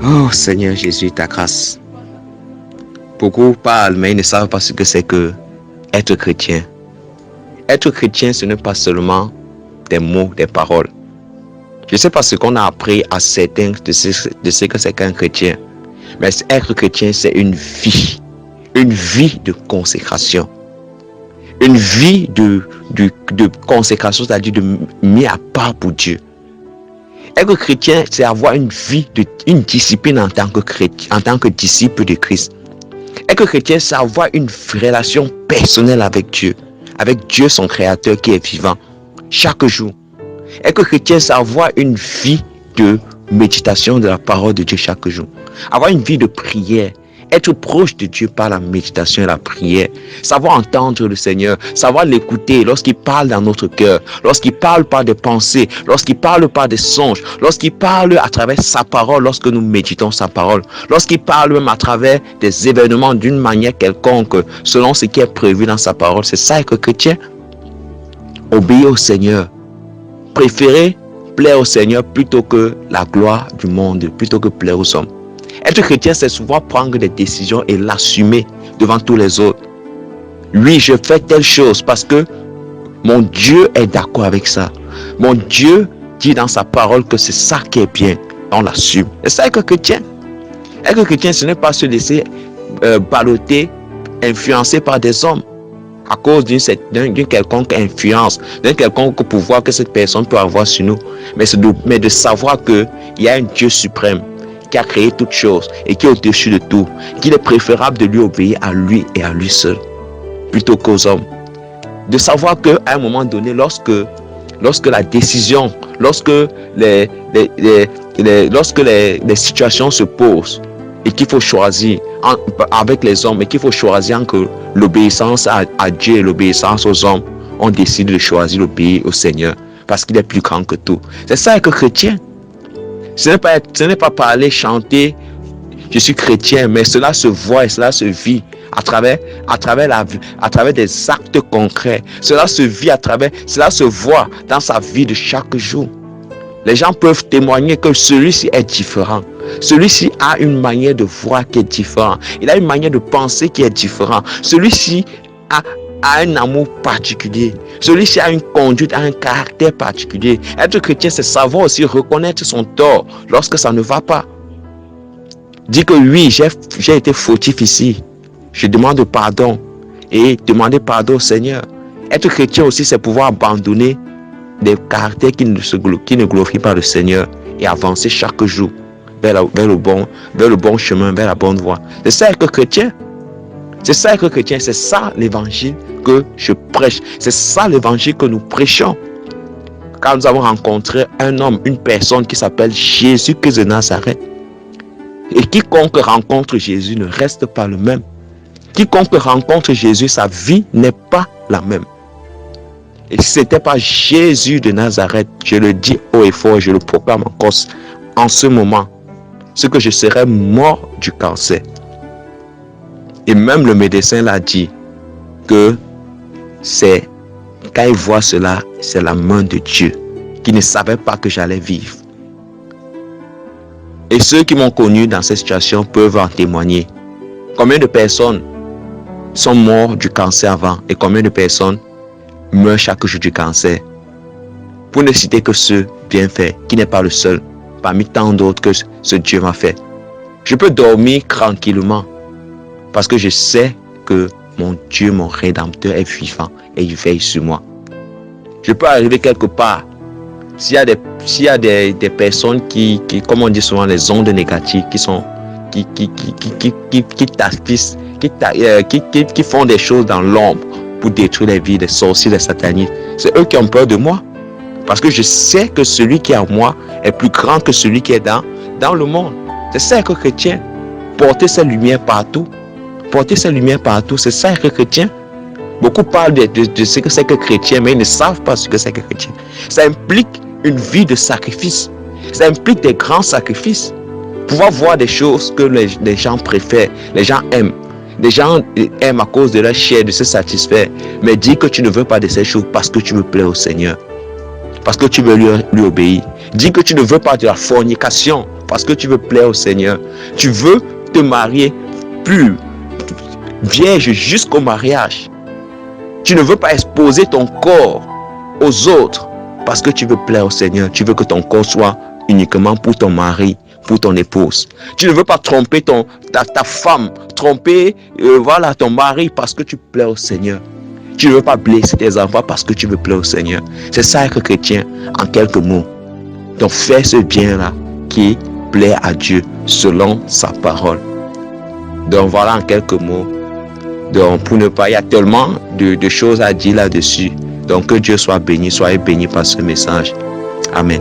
Oh Seigneur Jésus, ta grâce. Beaucoup parlent, mais ils ne savent pas ce que c'est que être chrétien. Être chrétien, ce n'est pas seulement des mots, des paroles. Je ne sais pas ce qu'on a appris à certains de ce que c'est qu'un chrétien. Mais être chrétien, c'est une vie de consécration. Une vie de consécration, c'est-à-dire de mis à part pour Dieu. Être chrétien, c'est avoir une vie, une discipline en tant que chrétien, en tant que disciple de Christ. Être chrétien, c'est avoir une relation personnelle avec Dieu son créateur qui est vivant, chaque jour. Être chrétien, c'est avoir une vie de méditation de la parole de Dieu chaque jour. Avoir une vie de prière. Être proche de Dieu par la méditation et la prière. Savoir entendre le Seigneur. Savoir l'écouter lorsqu'il parle dans notre cœur. Lorsqu'il parle par des pensées. Lorsqu'il parle par des songes. Lorsqu'il parle à travers sa parole. Lorsque nous méditons sa parole. Lorsqu'il parle même à travers des événements d'une manière quelconque. Selon ce qui est prévu dans sa parole. C'est ça être chrétien. Obéir au Seigneur. Préférer plaire au Seigneur plutôt que la gloire du monde. Plutôt que plaire aux hommes. Être chrétien, c'est souvent prendre des décisions et l'assumer devant tous les autres. Oui, je fais telle chose parce que mon Dieu est d'accord avec ça. Mon Dieu dit dans sa parole que c'est ça qui est bien. On l'assume. C'est ça être chrétien. Être chrétien, ce n'est pas se laisser balloter, influencer par des hommes à cause d'une quelconque influence, d'un quelconque pouvoir que cette personne peut avoir sur nous. Mais de savoir qu'il y a un Dieu suprême qui a créé toutes choses et qui est au-dessus de tout, qu'il est préférable de lui obéir à lui et à lui seul, plutôt qu'aux hommes. De savoir qu'à un moment donné, lorsque la décision, lorsque les situations se posent et qu'il faut choisir avec les hommes et qu'il faut choisir entre l'obéissance à Dieu et l'obéissance aux hommes, on décide de choisir l'obéir au Seigneur parce qu'il est plus grand que tout. C'est ça être chrétien. Ce n'est pas parler, chanter, je suis chrétien, mais cela se voit et cela se vit à travers des actes concrets. Cela se voit dans sa vie de chaque jour. Les gens peuvent témoigner que celui-ci est différent. Celui-ci a une manière de voir qui est différente. Il a une manière de penser qui est différente. Celui-ci a un amour particulier. Celui-ci a une conduite, a un caractère particulier. Être chrétien, c'est savoir aussi reconnaître son tort lorsque ça ne va pas. Dis que oui, j'ai été fautif ici. Je demande pardon et demander pardon au Seigneur. Être chrétien aussi, c'est pouvoir abandonner des caractères qui ne glorifient pas le Seigneur et avancer chaque jour vers le bon chemin, vers la bonne voie. C'est ça être chrétien. C'est ça être chrétien, c'est ça l'évangile que je prêche. C'est ça l'évangile que nous prêchons. Car nous avons rencontré un homme, une personne qui s'appelle Jésus-Christ de Nazareth. Et quiconque rencontre Jésus ne reste pas le même. Quiconque rencontre Jésus, sa vie n'est pas la même. Et si ce n'était pas Jésus de Nazareth, je le dis haut et fort, je le proclame encore en ce moment, ce que je serais mort du cancer. Et même le médecin l'a dit que c'est quand il voit cela, c'est la main de Dieu qui ne savait pas que j'allais vivre. Et ceux qui m'ont connu dans cette situation peuvent en témoigner. Combien de personnes sont mortes du cancer avant et combien de personnes meurent chaque jour du cancer? Pour ne citer que ce bienfait qui n'est pas le seul parmi tant d'autres que ce Dieu m'a fait. Je peux dormir tranquillement parce que je sais que mon Dieu, mon Rédempteur est vivant et il veille sur moi. Je peux arriver quelque part. S'il y a des personnes qui, comme on dit souvent, les ondes négatives qui font des choses dans l'ombre pour détruire les vies des sorciers, des satanistes, c'est eux qui ont peur de moi. Parce que je sais que celui qui est en moi est plus grand que celui qui est dans le monde. C'est ça être chrétien. Porter sa lumière partout. Porter sa lumière partout, c'est ça être chrétien. Beaucoup parlent de ce que c'est que chrétien, mais ils ne savent pas ce que c'est que chrétien. Ça implique une vie de sacrifice. Ça implique des grands sacrifices. Pouvoir voir des choses que les gens préfèrent, les gens aiment. Les gens aiment à cause de leur chair, de se satisfaire. Mais dis que tu ne veux pas de ces choses parce que tu veux plaire au Seigneur. parce que tu veux lui obéir. Dis que tu ne veux pas de la fornication parce que tu veux plaire au Seigneur. Tu veux te marier pur, vierge jusqu'au mariage. Tu ne veux pas exposer ton corps aux autres parce que tu veux plaire au Seigneur. Tu veux que ton corps soit uniquement pour ton mari, pour ton épouse. Tu ne veux pas tromper ta femme, tromper ton mari parce que tu plais au Seigneur. Tu ne veux pas blesser tes enfants parce que tu veux plaire au Seigneur. C'est ça être chrétien en quelques mots. Donc fais ce bien-là qui plaît à Dieu selon sa parole. Donc voilà en quelques mots. Donc pour ne pas, il y a tellement de choses à dire là-dessus. Donc que Dieu soit béni, soyez bénis par ce message. Amen.